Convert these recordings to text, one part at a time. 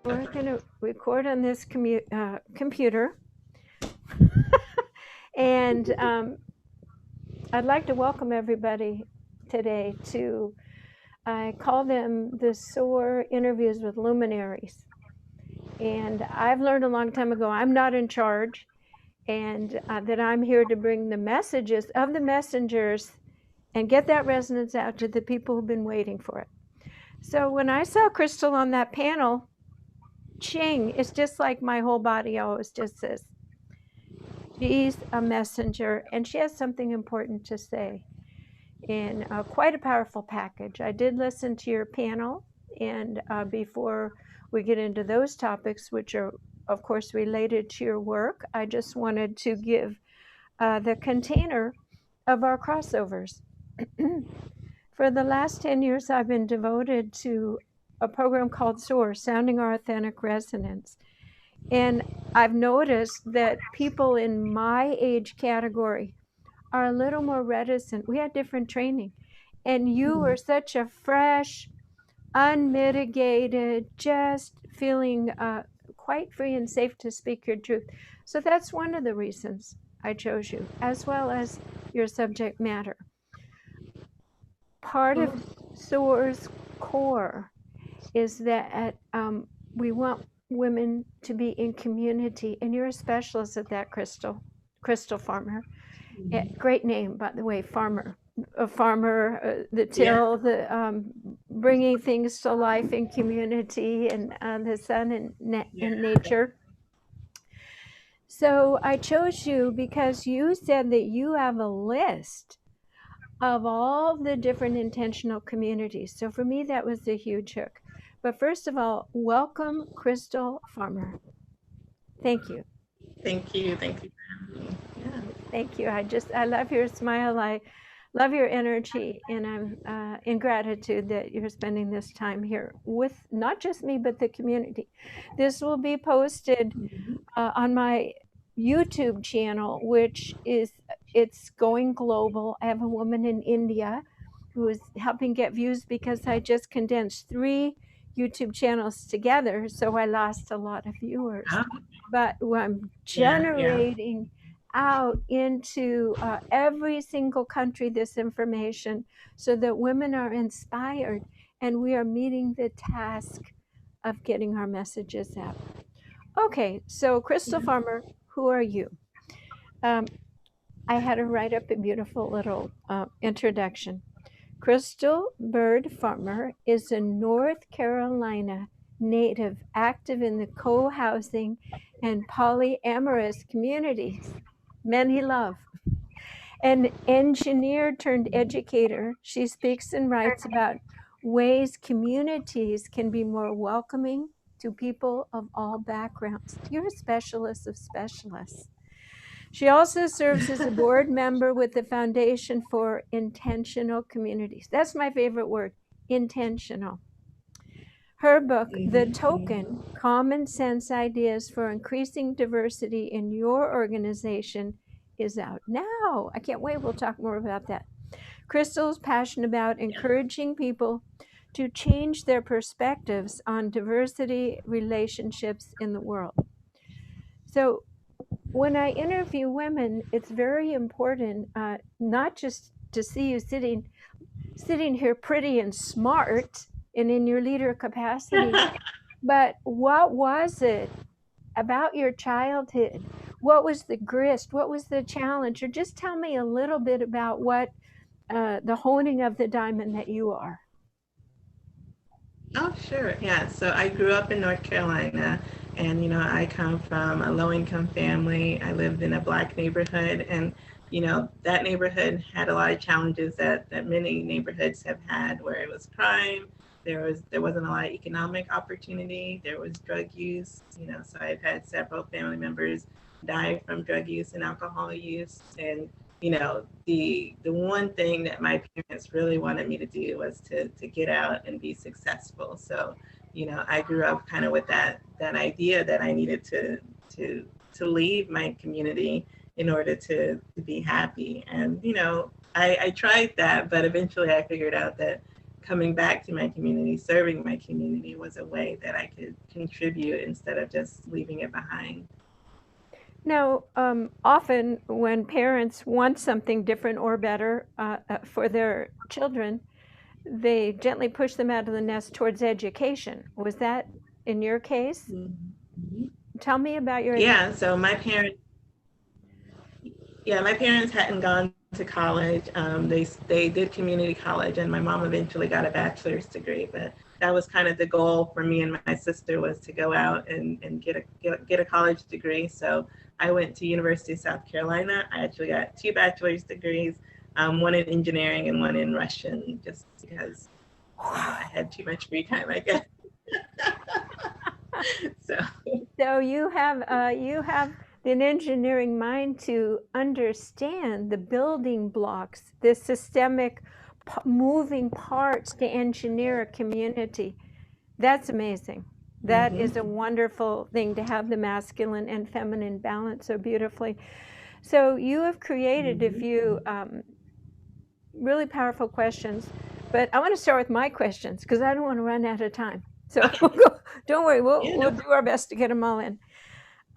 We're going to record on this computer. And I'd like to welcome everybody today to, I call them the SOAR interviews with luminaries. And I've learned a long time ago, I'm not in charge, and that I'm here to bring the messages of the messengers and get that resonance out to the people who've been waiting for it. So when I saw Crystal on that panel, ching, it's just like my whole body always just says, she's a messenger and she has something important to say in quite a powerful package. I did listen to your panel, and before we get into those topics, which are of course related to your work, I just wanted to give the container of our crossovers. For the last 10 years, I've been devoted to a program called SOAR, Sounding Our Authentic Resonance. And I've noticed that people in my age category are a little more reticent. We had different training. And you were such a fresh, unmitigated, just feeling quite free and safe to speak your truth. So that's one of the reasons I chose you, as well as your subject matter. Part of SOAR's core is that we want women to be in community, and you're a specialist at that, Crystal Farmer. Great name, by the way, Farmer. A farmer, the till, the bringing things to life in community, and the sun and nature. So I chose you because you said that you have a list of all the different intentional communities. So for me, that was a huge hook. But first of all, welcome, Crystal Farmer. Thank you. Thank you. Thank you. Yeah. Thank you. I love your smile. I love your energy. And I'm in gratitude that you're spending this time here with not just me, but the community. This will be posted on my YouTube channel, which it's going global. I have a woman in India who is helping get views because I just condensed 3 YouTube channels together, so I lost a lot of viewers. Oh, But I'm yeah. generating out into every single country this information so that women are inspired and we are meeting the task of getting our messages out. Okay, so Crystal Farmer, who are you? I had to write up a beautiful little introduction. Crystal Bird Farmer is a North Carolina native active in the co-housing and polyamorous communities. Many love. An engineer turned educator, she speaks and writes about ways communities can be more welcoming to people of all backgrounds. You're a specialist of specialists. She also serves as a board member with the Foundation for Intentional Communities. That's my favorite word, intentional. Her book, The Token, Common Sense Ideas for Increasing Diversity in Your Organization, is out now. I can't wait. We'll talk more about that. Crystal is passionate about encouraging people to change their perspectives on diversity relationships in the world. So when I interview women, it's very important not just to see you sitting here pretty and smart and in your leader capacity, but what was it about your childhood? What was the grist? What was the challenge? Or just tell me a little bit about what the honing of the diamond that you are. Oh, sure. Yeah. So I grew up in North Carolina, and I come from a low-income family. I lived in a Black neighborhood, and that neighborhood had a lot of challenges that many neighborhoods have had, where it was crime. There wasn't a lot of economic opportunity. There was drug use. So I've had several family members die from drug use and alcohol use, and the one thing that my parents really wanted me to do was to get out and be successful. So, I grew up kind of with that idea that I needed to leave my community in order to be happy. And, I tried that, but eventually I figured out that coming back to my community, serving my community was a way that I could contribute instead of just leaving it behind. Now, often when parents want something different or better for their children, they gently push them out of the nest towards education. Was that in your case? Mhm. Tell me about your Yeah, education. so my parents hadn't gone to college. They did community college, and my mom eventually got a bachelor's degree. But that was kind of the goal for me and my sister, was to go out and get a college degree. So I went to University of South Carolina. I actually got two bachelor's degrees, one in engineering and one in Russian, just because I had too much free time, I guess. So So you have an engineering mind to understand the building blocks, the systemic moving parts to engineer a community. That's amazing. That hmm is a wonderful thing to have the masculine and feminine balance so beautifully. So you have created a hmm few really powerful questions, but I want to start with my questions because I don't want to run out of time. So we'll okay, go, don't worry, yeah, we'll no. do our best to get them all in.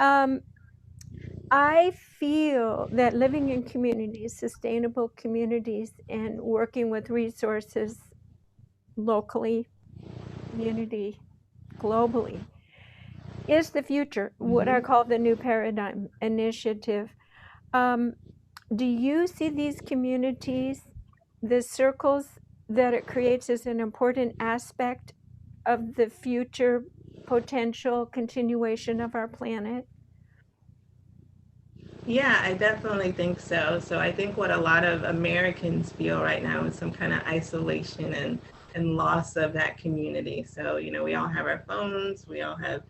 Um, I feel that living in communities, sustainable communities, and working with resources locally, community, globally, is the future, what I hmm call the new paradigm initiative. Um, do you see these communities, the circles that it creates, as an important aspect of the future potential continuation of our planet? Yeah, I definitely think so. So I think what a lot of Americans feel right now is some kind of isolation and loss of that community. So, we all have our phones, we all have,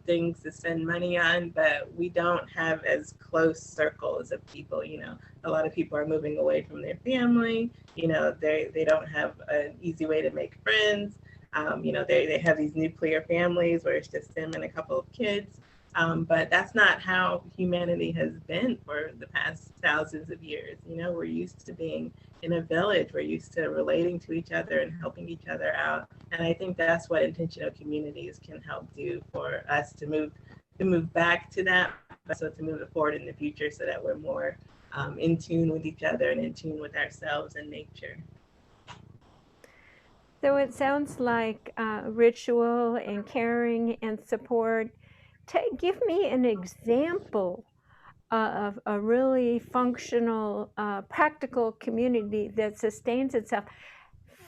things to spend money on, but we don't have as close circles of people. A lot of people are moving away from their family. They don't have an easy way to make friends. They have these nuclear families where it's just them and a couple of kids. But that's not how humanity has been for the past thousands of years. We're used to being in a village. We're used to relating to each other and helping each other out. And I think that's what intentional communities can help do for us to move back to that, but also to move it forward in the future so that we're more in tune with each other and in tune with ourselves and nature. So it sounds like ritual and caring and support. Give me an example of a really functional, practical community that sustains itself.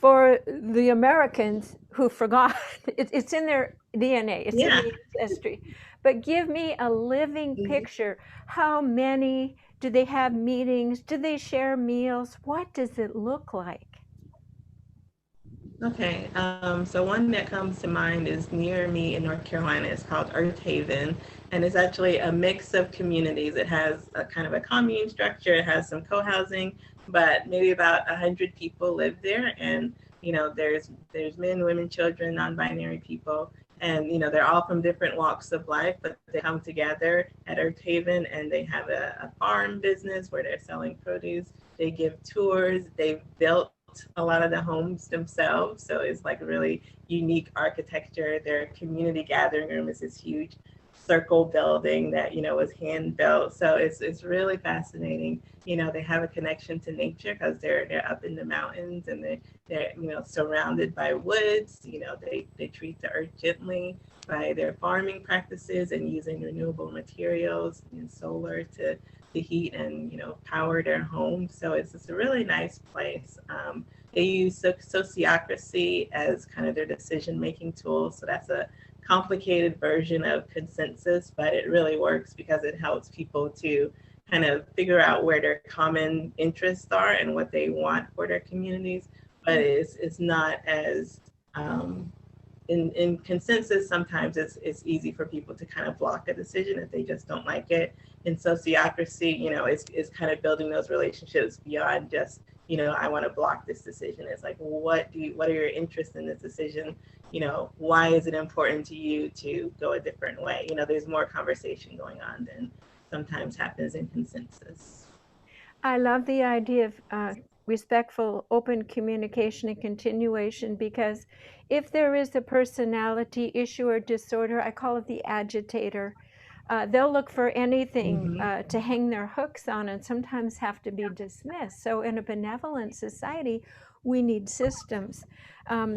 For the Americans who forgot, it's in their DNA, it's in Yeah. the ancestry. But give me a living picture. How many? Do they have meetings? Do they share meals? What does it look like? Okay, so one that comes to mind is near me in North Carolina. It's called Earth Haven, and it's actually a mix of communities. It has a kind of a commune structure. It has some co-housing, but maybe about 100 people live there, and there's men, women, children, non-binary people, and they're all from different walks of life, but they come together at Earth Haven, and they have a farm business where they're selling produce. They give tours. They've built a lot of the homes themselves. So it's like really unique architecture. Their community gathering room is this huge circle building that was hand built. So it's really fascinating. They have a connection to nature because they're up in the mountains, and they're surrounded by woods. They treat the earth gently by their farming practices and using renewable materials and solar to heat and power their homes. So it's a really nice place. They use sociocracy as kind of their decision making tool. So that's a complicated version of consensus, but it really works because it helps people to kind of figure out where their common interests are and what they want for their communities. But it's not as in consensus, sometimes it's easy for people to kind of block a decision if they just don't like it. In sociocracy, it's kind of building those relationships beyond just, I want to block this decision. It's like, what are your interests in this decision? Why is it important to you to go a different way? There's more conversation going on than sometimes happens in consensus. I love the idea of respectful, open communication and continuation, because if there is a personality issue or disorder, I call it the agitator. They'll look for anything Mm-hmm. to hang their hooks on and sometimes have to be dismissed. So, in a benevolent society, we need systems.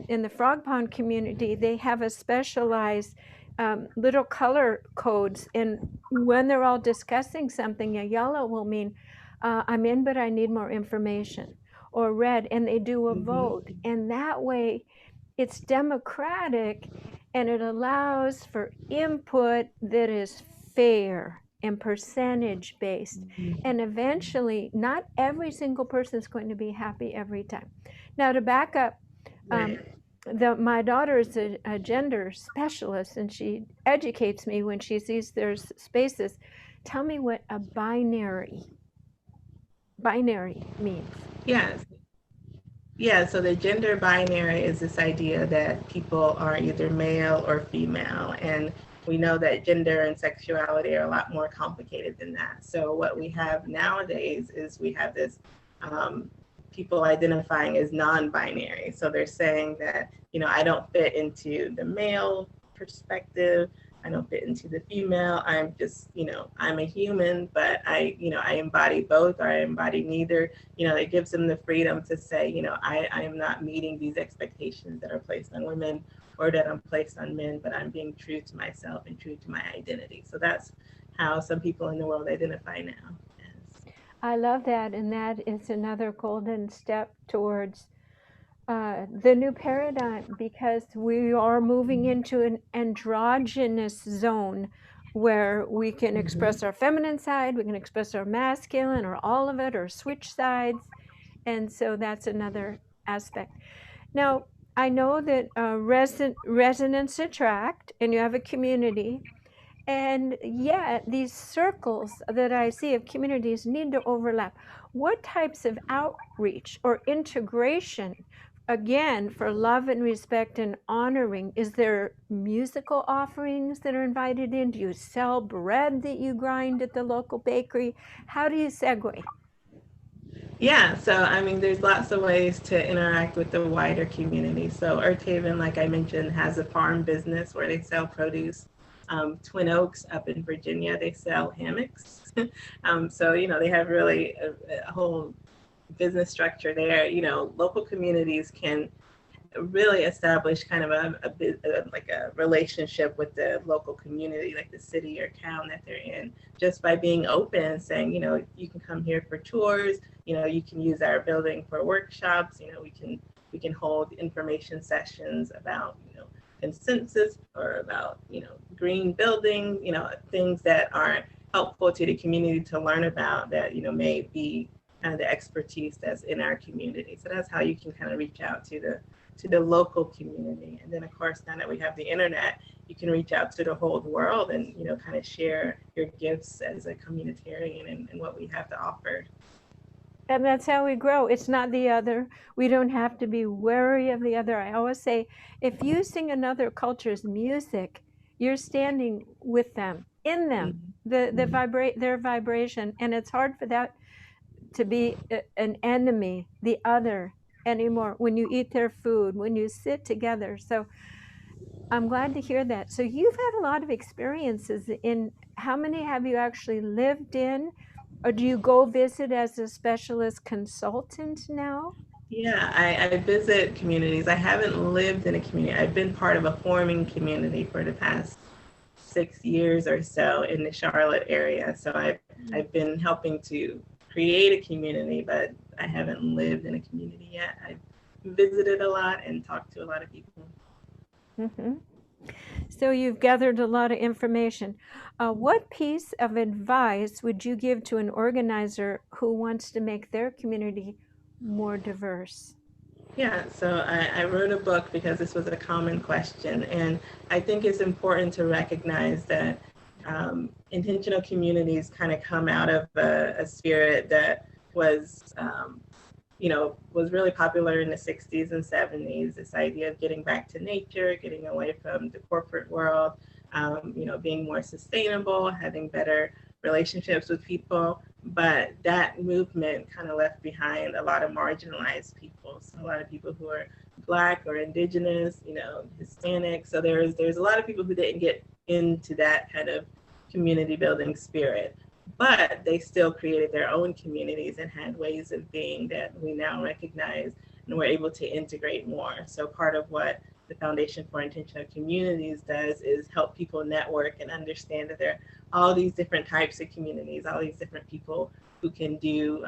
In the Frog Pond community, they have a specialized little color codes. And when they're all discussing something, a yellow will mean I'm in, but I need more information, or red, and they do a Mm-hmm. vote. And that way, it's democratic and it allows for input that is fair and percentage based. And eventually, not every single person is going to be happy every time. Now, to back up, um, Right. my daughter is a gender specialist and she educates me when she sees there's spaces. Tell me what a binary means. Yes. Yeah, so the gender binary is this idea that people are either male or female. And we know that gender and sexuality are a lot more complicated than that. So, what we have nowadays is we have this um, people identifying as non binary. So, they're saying that, I don't fit into the male perspective. I don't fit into the female. I'm just, I'm a human, but I embody both or I embody neither. It gives them the freedom to say, I am not meeting these expectations that are placed on women or that I'm placed on men, but I'm being true to myself and true to my identity. So that's how some people in the world identify now. Yes. I love that, and that is another golden step towards the new paradigm, because we are moving into an androgynous zone where we can Mm-hmm. express our feminine side, we can express our masculine, or all of it, or switch sides. And so that's another aspect. Now, I know that resonance attract, and you have a community. And yet, these circles that I see of communities need to overlap. What types of outreach or integration, again, for love and respect and honoring? Is there musical offerings that are invited in? Do you sell bread that you grind at the local bakery? How do you segue? Yeah, so I mean, there's lots of ways to interact with the wider community. So Earth Haven, like I mentioned, has a farm business where they sell produce. Twin Oaks up in Virginia, they sell hammocks. So they have really a whole business structure there. Local communities can really establish kind of like a relationship with the local community, like the city or town that they're in, just by being open and saying, you can come here for tours, you can use our building for workshops, we can hold information sessions about, consensus or about, green building, things that are helpful to the community to learn about that, may be kind of the expertise that's in our community. So that's how you can kind of reach out to the local community. And then, of course, now that we have the internet, you can reach out to the whole world and, kind of share your gifts as a communitarian and what we have to offer. And that's how we grow. It's not the other. We don't have to be wary of the other. I always say, if you sing another culture's music, you're standing with them, in them, Mm-hmm. their vibration, and it's hard for that to be an enemy, the other anymore. When you eat their food, when you sit together. So I'm glad to hear that. So you've had a lot of experiences in. How many have you actually lived in? Or do you go visit as a specialist consultant now? Yeah, I visit communities. I haven't lived in a community. I've been part of a forming community for the past 6 years or so in the Charlotte area. So I've been helping to create a community, but I haven't lived in a community yet. I've visited a lot and talked to a lot of people. Mm-hmm. So you've gathered a lot of information. What piece of advice would you give to an organizer who wants to make their community more diverse? Yeah, so I wrote a book because this was a common question. And I think it's important to recognize that intentional communities kind of come out of a spirit that was, was really popular in the 60s and 70s. This idea of getting back to nature, getting away from the corporate world, being more sustainable, having better relationships with people. but that movement kind of left behind a lot of marginalized people. So a lot of people who are Black or Indigenous, Hispanic. So there's a lot of people who didn't get into that kind of community building spirit, but they still created their own communities and had ways of being that we now recognize and we're able to integrate more. So part of what the Foundation for Intentional Communities does is help people network and understand that there are all these different types of communities, all these different people who can do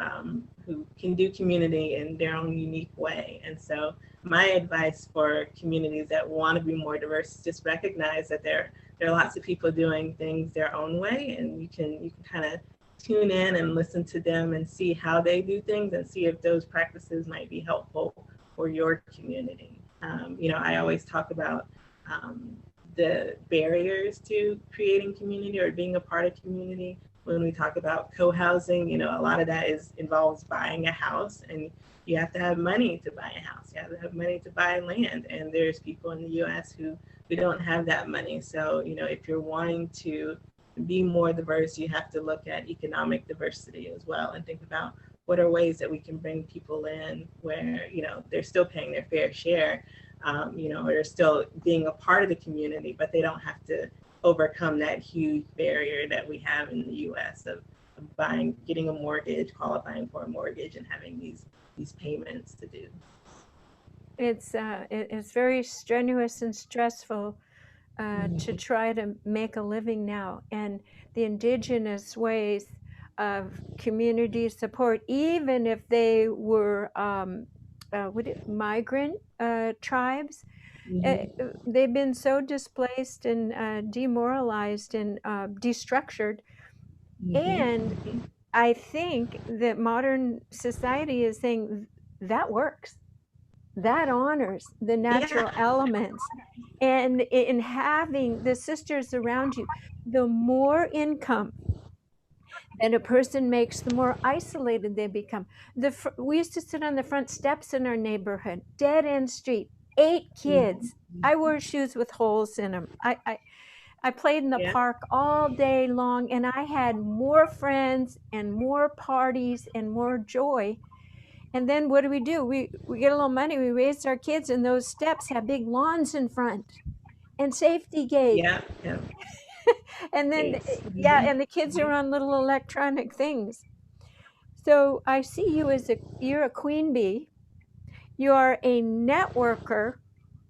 community in their own unique way. And so my advice for communities that want to be more diverse is just recognize that there are lots of people doing things their own way, and you can kind of tune in and listen to them and see how they do things and see if those practices might be helpful for your community. I always talk about um, the barriers to creating community or being a part of community. When we talk about co-housing, a lot of that involves buying a house, and you have to have money to buy a house. You have to have money to buy land, and there's people in the U.S. who don't have that money. So, if you're wanting to be more diverse, you have to look at economic diversity as well and think about what are ways that we can bring people in where, they're still paying their fair share, or they're still being a part of the community, but they don't have to overcome that huge barrier that we have in the US of getting a mortgage, qualifying for a mortgage, and having these payments to do. It's very strenuous and stressful to Mm-hmm. try to make a living now, and the indigenous ways of community support, even if they were migrant tribes, Mm-hmm. they've been so displaced and demoralized and destructured. And Mm-hmm. I think that modern society is saying that works, that honors the Yeah. natural elements. And in having the sisters around you, the more income that a person makes, the more isolated they become. We used to sit on the front steps in our neighborhood, dead end street, 8 kids. Mm-hmm. I wore shoes with holes in them. I played in the Yeah. park all day long, and I had more friends and more parties and more joy. And then what do? We get a little money, we raise our kids, and those steps have big lawns in front and safety gates. Yeah. Yeah. And then, Gates. yeah, Mm-hmm. and the kids are Mm-hmm. on little electronic things. So I see you as you're a queen bee, you're a networker,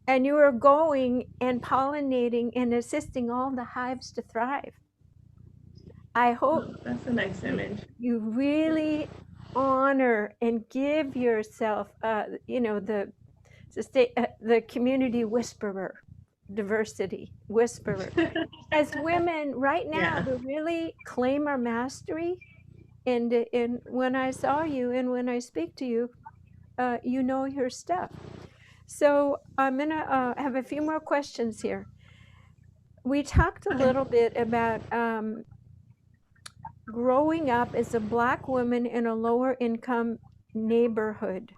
and you are going and pollinating and assisting all the hives to thrive. I hope Oh, that's a nice image. you really honor and give yourself, the community whisperer, diversity whisperer. As women, right now, Yeah. to really claim our mastery, and when I saw you and when I speak to you, you know your stuff. So I'm gonna have a few more questions here. We talked a Okay. little bit about growing up as a Black woman in a lower income neighborhood.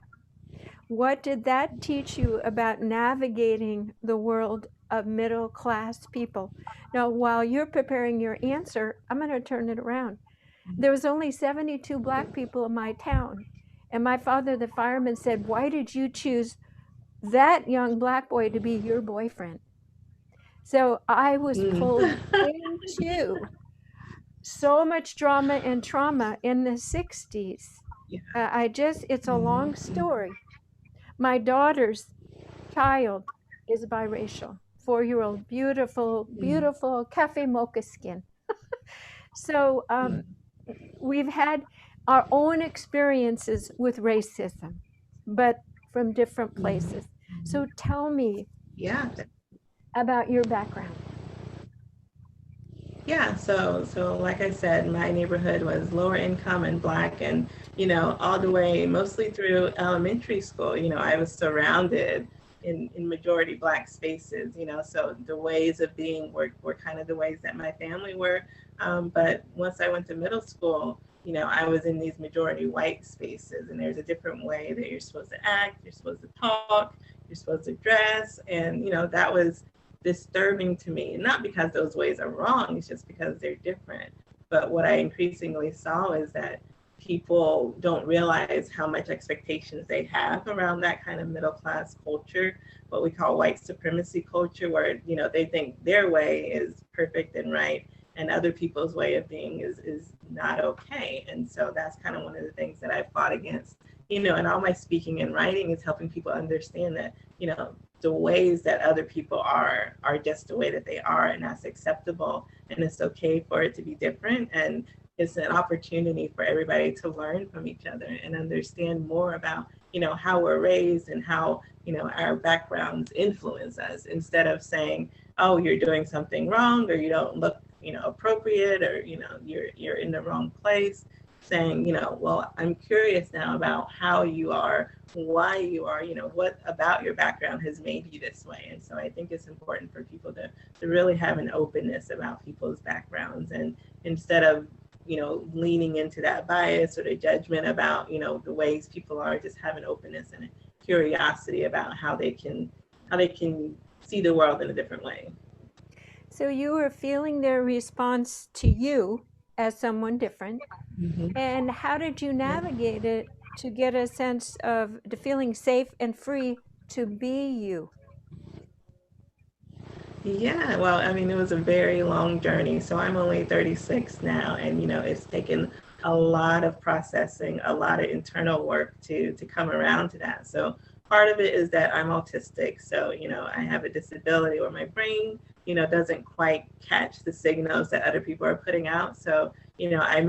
What did that teach you about navigating the world of middle class people? Now, while you're preparing your answer, I'm going to turn it around. There was only 72 Black people in my town. And my father, the fireman, said, "Why did you choose that young Black boy to be your boyfriend?" So I was Mm. pulled into so much drama and trauma in the 60s. Yeah. It's a long Mm-hmm. story. My daughter's child is biracial, 4-year-old, beautiful, Mm-hmm. beautiful cafe mocha skin. So we've had our own experiences with racism, but from different Mm-hmm. places. So tell me Yeah. about your background. Yeah, so like I said, my neighborhood was lower income and Black, and all the way mostly through elementary school. I was surrounded in majority Black spaces. So the ways of being were kind of the ways that my family were. But once I went to middle school, I was in these majority white spaces, and there's a different way that you're supposed to act, you're supposed to talk, you're supposed to dress, and that was disturbing to me. Not because those ways are wrong, it's just because they're different. But what I increasingly saw is that people don't realize how much expectations they have around that kind of middle class culture, what we call white supremacy culture, where they think their way is perfect and right, and other people's way of being is not okay. And so that's kind of one of the things that I fought against. And all my speaking and writing is helping people understand that the ways that other people are just the way that they are, and that's acceptable, and it's okay for it to be different. And it's an opportunity for everybody to learn from each other and understand more about how we're raised and how our backgrounds influence us, instead of saying, oh, you're doing something wrong, or you don't look appropriate, or you're in the wrong place. Saying, well, I'm curious now about how you are, why you are, what about your background has made you this way. And so I think it's important for people to really have an openness about people's backgrounds, and instead of leaning into that bias or the judgment about the ways people are, just have an openness and a curiosity about how they can see the world in a different way. So you were feeling their response to you as someone different. Mm-hmm. And how did you Yeah. navigate it to get a sense of the feeling safe and free to be you? Yeah, well, I mean, it was a very long journey. So I'm only 36 now, and it's taken a lot of processing, a lot of internal work to come around to that. So part of it is that I'm autistic. So, I have a disability where my brain, doesn't quite catch the signals that other people are putting out. So, I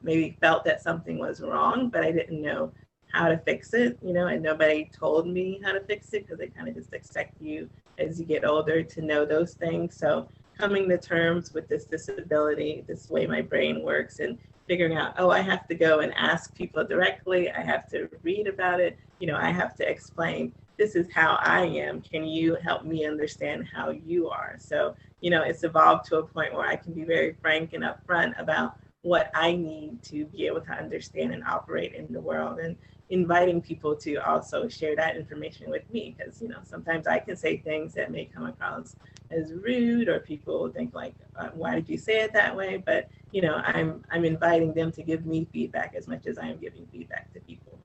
maybe felt that something was wrong, but I didn't know how to fix it, and nobody told me how to fix it, because they kind of just expect you as you get older to know those things. So coming to terms with this disability, this way my brain works, and figuring out, oh, I have to go and ask people directly. I have to read about it. I have to explain, this is how I am. Can you help me understand how you are? So, it's evolved to a point where I can be very frank and upfront about what I need to be able to understand and operate in the world, and inviting people to also share that information with me, because sometimes I can say things that may come across as rude, or people think like, why did you say it that way? But I'm inviting them to give me feedback as much as I am giving feedback to people.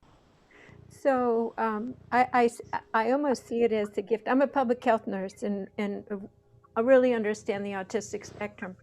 So I almost see it as the gift. I'm a public health nurse, and I really understand the autistic spectrum.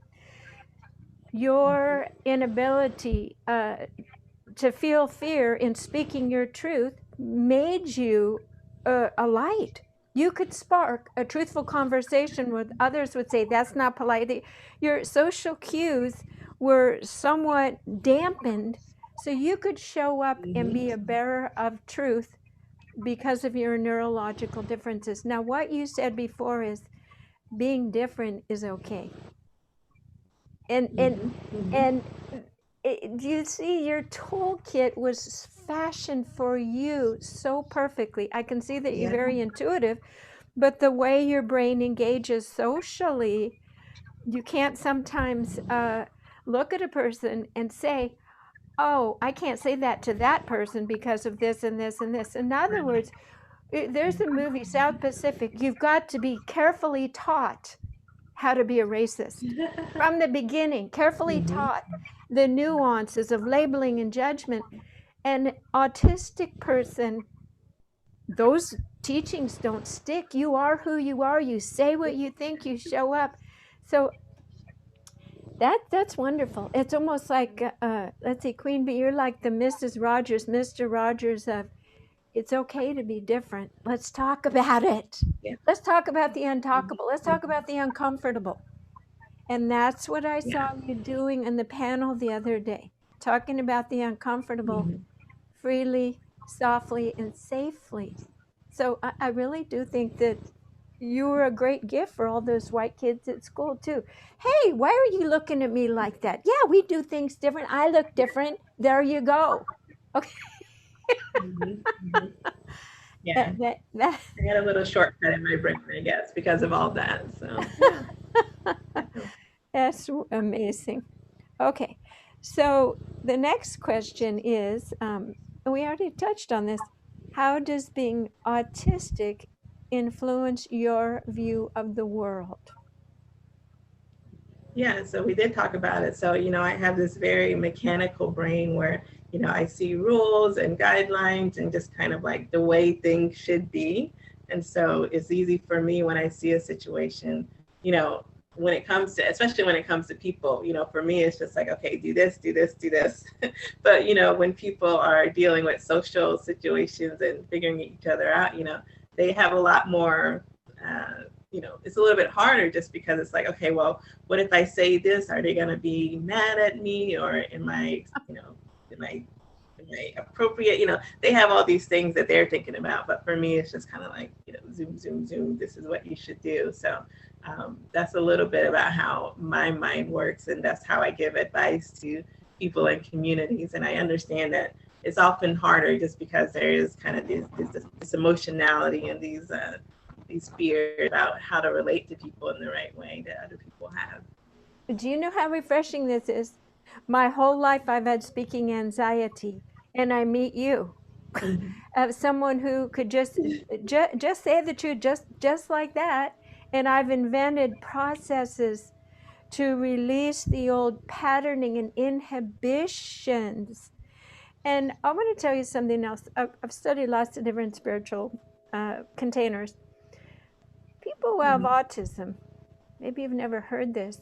Your inability to feel fear in speaking your truth made you a light. You could spark a truthful conversation with others would say, that's not polite. Your social cues were somewhat dampened, so you could show up and be a Mm-hmm. bearer of truth because of your neurological differences. Now, what you said before is being different is okay. And and Mm-hmm. Mm-hmm. and you see, your toolkit was fashioned for you so perfectly. I can see that you're Yeah. very intuitive, but the way your brain engages socially, you can't sometimes look at a person and say, oh, I can't say that to that person because of this and this and this. In other words, there's the movie South Pacific. You've got to be carefully taught how to be a racist from the beginning, carefully Mm-hmm. taught the nuances of labeling and judgment. An autistic person, those teachings don't stick. You are who you are. You say what you think. You show up. So that's wonderful. It's almost like let's see, Queen Bee, you're like the Mrs. Rogers, Mr. Rogers of it's okay to be different. Let's talk about it. Yeah. Let's talk about the untalkable. Let's Mm-hmm. talk about the uncomfortable. And that's what I Yeah. saw you doing in the panel the other day, talking about the uncomfortable Mm-hmm. freely, softly, and safely. So I really do think that you were a great gift for all those white kids at school, too. Hey, why are you looking at me like that? Yeah, we do things different. I look different. There you go. Okay. Mm-hmm. Mm-hmm. Yeah. That I got a little shortcut in my brain, I guess, because of all that. So yeah, definitely. that's amazing. Okay, so the next question is, we already touched on this. How does being autistic influence your view of the world? Yeah, so we did talk about it. So, I have this very mechanical brain where, I see rules and guidelines and just kind of like the way things should be. And so it's easy for me when I see a situation, you know, when it comes to, especially when it comes to people, for me, it's just like, okay, do this, do this, do this. But, when people are dealing with social situations and figuring each other out, they have a lot more, it's a little bit harder just because it's like, okay, well, what if I say this? Are they going to be mad at me, or am I, am I, am I appropriate? They have all these things that they're thinking about, but for me, it's just kind of like, zoom, zoom, zoom. This is what you should do. So that's a little bit about how my mind works, and that's how I give advice to people and communities. And I understand that it's often harder just because there is kind of this emotionality and these fears about how to relate to people in the right way that other people have. Do you know how refreshing this is? My whole life I've had speaking anxiety, and I meet you, Mm-hmm. someone who could just say the truth, just like that. And I've invented processes to release the old patterning and inhibitions. And I want to tell you something else. I've studied lots of different spiritual containers. People who have Mm-hmm. autism, maybe you've never heard this,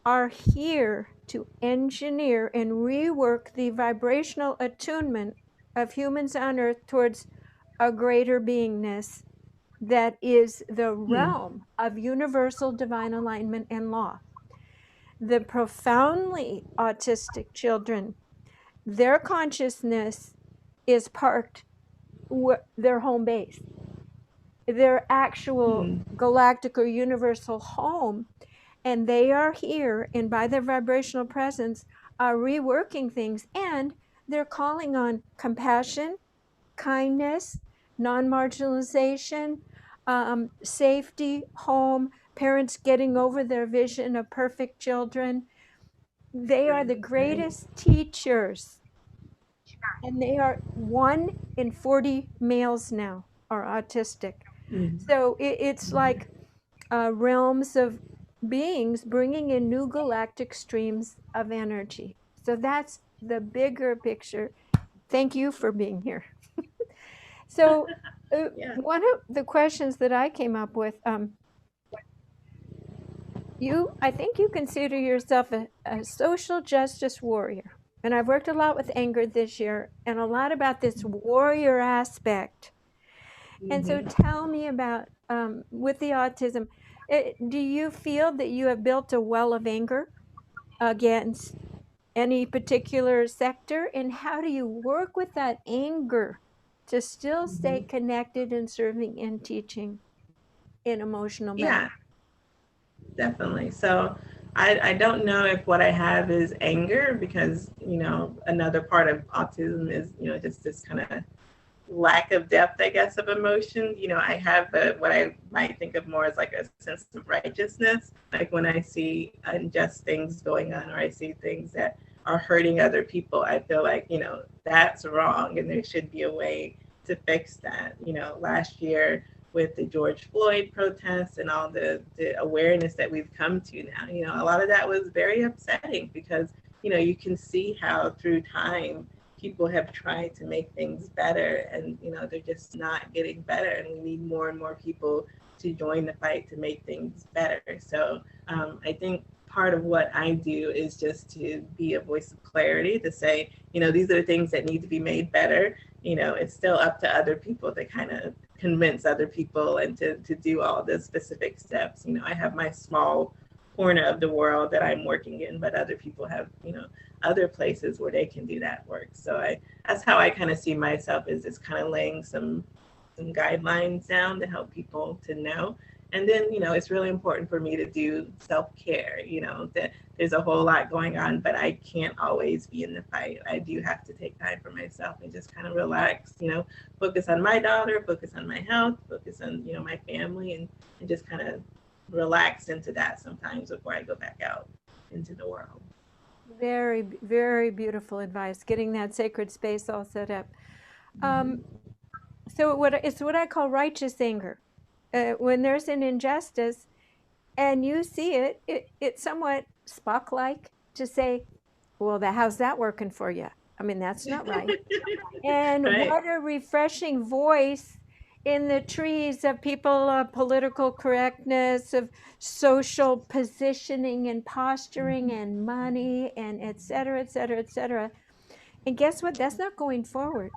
are here to engineer and rework the vibrational attunement of humans on earth towards a greater beingness that is the realm of universal divine alignment and law. The profoundly autistic children, their consciousness is parked their home base, their actual Mm-hmm. galactic or universal home, and they are here, and by their vibrational presence are reworking things, and they're calling on compassion, kindness, non-marginalization, safety, home, parents getting over their vision of perfect children. They are Right, the right. greatest teachers, and they are 1 in 40 males now are autistic. Mm-hmm. So it's like realms of beings bringing in new galactic streams of energy. So that's the bigger picture. Thank you for being here. So, Yeah. one of the questions that I came up with, I think you consider yourself a social justice warrior. And I've worked a lot with anger this year and a lot about this warrior aspect. And so Mm-hmm. tell me about, with the autism, do you feel that you have built a well of anger against any particular sector? And how do you work with that anger to still stay Mm-hmm. connected and serving and teaching in emotional Yeah, balance? definitely. So I don't know if what I have is anger because, another part of autism is, just this kind of lack of depth, I guess, of emotion. I have what I might think of more as like a sense of righteousness. Like when I see unjust things going on or I see things that are hurting other people, I feel like, that's wrong and there should be a way to fix that. Last year with the George Floyd protests and all the awareness that we've come to now, a lot of that was very upsetting because, you can see how through time people have tried to make things better and they're just not getting better and we need more and more people to join the fight to make things better. So I think part of what I do is just to be a voice of clarity to say, these are the things that need to be made better. It's still up to other people to kind of convince other people and to do all the specific steps. I have my small corner of the world that I'm working in, but other people have, other places where they can do that work. So that's how I kind of see myself is just kind of laying some guidelines down to help people to know. And then, it's really important for me to do self-care, that there's a whole lot going on, but I can't always be in the fight. I do have to take time for myself and just kind of relax, focus on my daughter, focus on my health, focus on, my family and just kind of relax into that sometimes before I go back out into the world. Very, very beautiful advice. Getting that sacred space all set up. Um, Mm-hmm. so it's what I call righteous anger. When there's an injustice, And you see it's somewhat Spock-like to say, well, how's that working for you? I mean, that's not right. And Right. what a refreshing voice in the trees of people of political correctness, of social positioning and posturing and money and et cetera, et cetera, et cetera. And guess what? That's not going forward.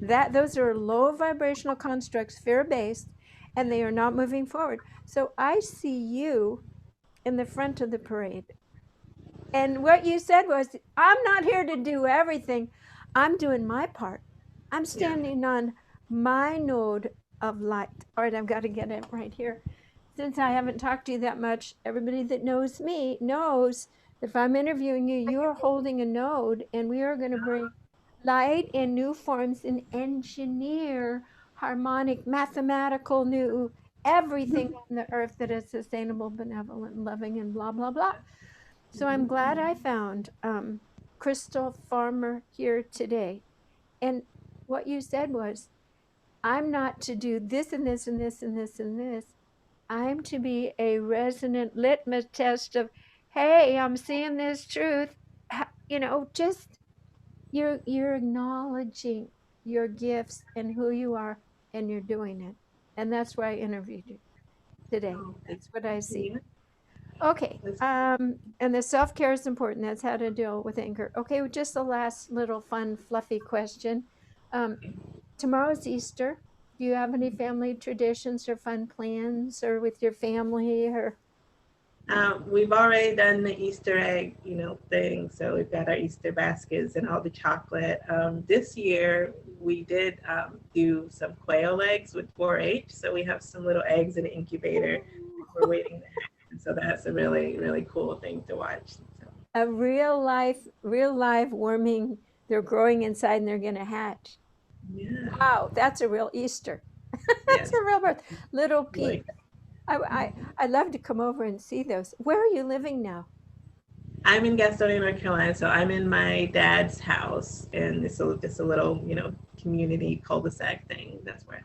Those are low vibrational constructs, fear-based, and they are not moving forward. So I see you in the front of the parade. And what you said was, I'm not here to do everything. I'm doing my part. I'm Yeah. standing on my node of light. All right, I've got to get it right here. Since I haven't talked to you that much, everybody that knows me knows that if I'm interviewing you, you are holding a node, and we are going to bring light in new forms and engineer harmonic, mathematical, new everything on the earth that is sustainable, benevolent, loving, and blah, blah, blah. So I'm glad I found Crystal Farmer here today. And what you said was, I'm not to do this and this and this and this and this. I'm to be a resonant litmus test of, hey, I'm seeing this truth. Just you're acknowledging your gifts and who you are, and you're doing it. And that's why I interviewed you today. Oh, thank That's what I see. you. Okay. That's And the self-care is important. That's how to deal with anger. Okay, just the last little fun, fluffy question. Um, Tomorrow's Easter. Do you have any family traditions or fun plans or with your family or We've already done the Easter egg, thing. So we've got our Easter baskets and all the chocolate. This year we did do some quail eggs with 4-H. So we have some little eggs in the incubator. We're waiting to happen. So that's a really, really cool thing to watch. So, a real live warming? They're growing inside and they're going to hatch. yeah, Wow, that's a real Easter. That's yes, a real birth. Little really. peeps. I'd love to come over and see those. Where are you living now? I'm in Gastonia, North Carolina, so I'm in my dad's house, and it's just a little, community cul-de-sac thing. That's where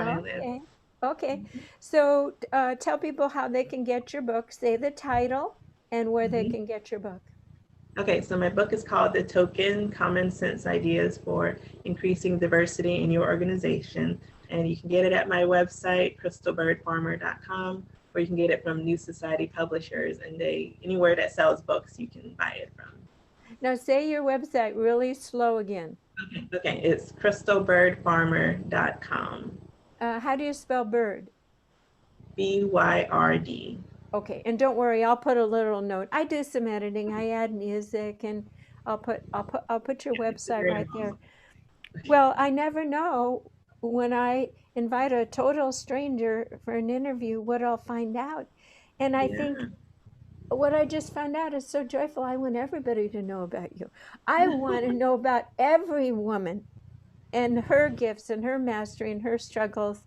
I live. Okay. Okay. So tell people how they can get your book. Say the title and where they Mhm. can get your book. Okay, so my book is called The Token: Common Sense Ideas for Increasing Diversity in Your Organization. And you can get it at my website, crystalbirdfarmer.com, or you can get it from New Society Publishers. And anywhere that sells books, you can buy it from. Now say your website really slow again. Okay, it's crystalbirdfarmer.com. How do you spell bird? BYRD. Okay, and don't worry, I'll put a little note. I do some editing. I add music, and I'll put your website right there. Well, I never know when I invite a total stranger for an interview what I'll find out. And I think Yeah. what I just found out is so joyful. I want everybody to know about you. I want to know about every woman and her gifts and her mastery and her struggles.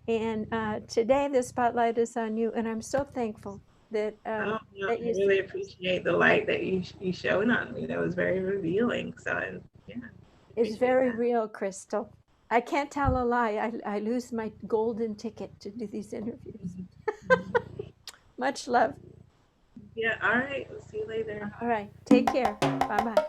And today the spotlight is on you, and I'm so thankful that Oh, no, that I you see really this. appreciate the light that you shone on me. That was very revealing. So, yeah, It's appreciate very that. real, Crystal. I can't tell a lie. I lose my golden ticket to do these interviews. Much love. Yeah, all right. We'll see you later. All right. Take care. Bye bye.